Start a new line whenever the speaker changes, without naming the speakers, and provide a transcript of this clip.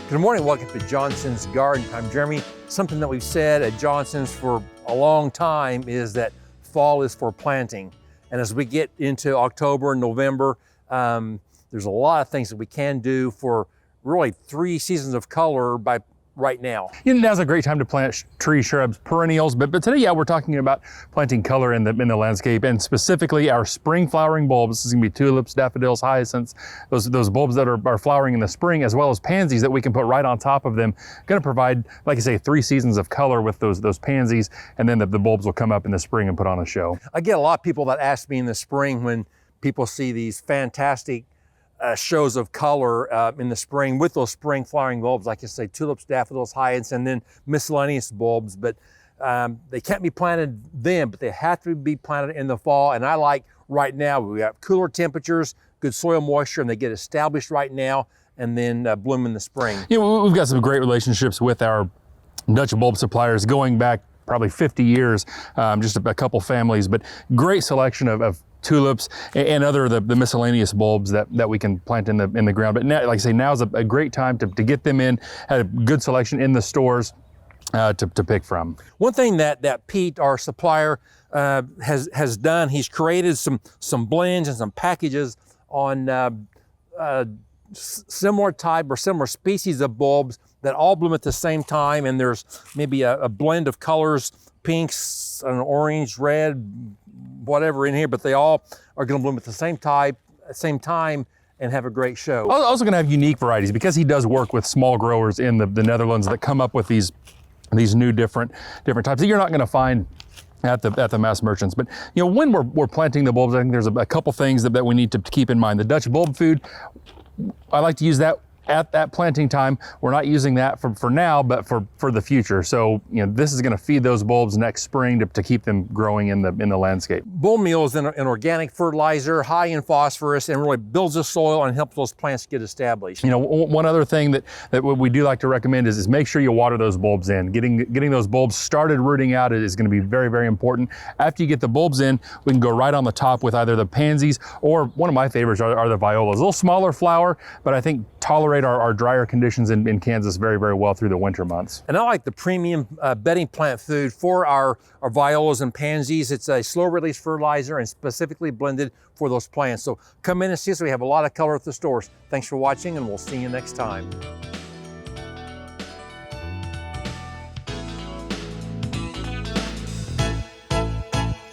Good morning, welcome to Johnson's Garden. I'm Jeremy. Something that we've said at Johnson's for a long time is that fall is for planting. And as we get into October and November, there's a lot of things that we can do for really 3 seasons of color by right now.
Now's a great time to plant trees, shrubs, perennials, but today, we're talking about planting color in the landscape, and specifically our spring flowering bulbs. This is gonna be tulips, daffodils, hyacinths, those bulbs that are flowering in the spring, as well as pansies that we can put right on top of them. Gonna provide, like I say, 3 seasons of color with those pansies, and then the bulbs will come up in the spring and put on a show.
I get a lot of people that ask me in the spring when people see these fantastic shows of color in the spring with those spring flowering bulbs, like I say, tulips, daffodils, hyacinths, and then miscellaneous bulbs. But they can't be planted then, but they have to be planted in the fall. And I like right now, we have cooler temperatures, good soil moisture, and they get established right now and then bloom in the spring.
We've got some great relationships with our Dutch bulb suppliers going back probably 50 years, just a couple families, but great selection of tulips and other the miscellaneous bulbs that we can plant in the ground. But now, like I say, now is a great time to get them in. Had a good selection in the stores to pick from.
One thing that Pete, our supplier, has done, he's created some blends and some packages on similar type or similar species of bulbs that all bloom at the same time, and there's maybe a blend of colors, pinks, an orange, red, whatever in here, but they all are going to bloom at the same time and have a great show.
Also going to have unique varieties because he does work with small growers in the Netherlands that come up with these new different types that you're not going to find at the mass merchants. But when we're planting the bulbs, I think there's a couple things that we need to keep in mind. The Dutch bulb food, I like to use that at that planting time. We're not using that for now, but for the future. So this is going to feed those bulbs next spring to keep them growing in the landscape.
Bull meal is an organic fertilizer, high in phosphorus, and really builds the soil and helps those plants get established.
One other thing that we do like to recommend is make sure you water those bulbs in. Getting those bulbs started rooting out is going to be very, very important. After you get the bulbs in, we can go right on the top with either the pansies or one of my favorites are the violas. A little smaller flower, but I think tolerate our drier conditions in Kansas very, very well through the winter months.
And I like the premium bedding plant food for our violas and pansies. It's a slow release fertilizer and specifically blended for those plants. So come in and see us. We have a lot of color at the stores. Thanks for watching, and we'll see you next time.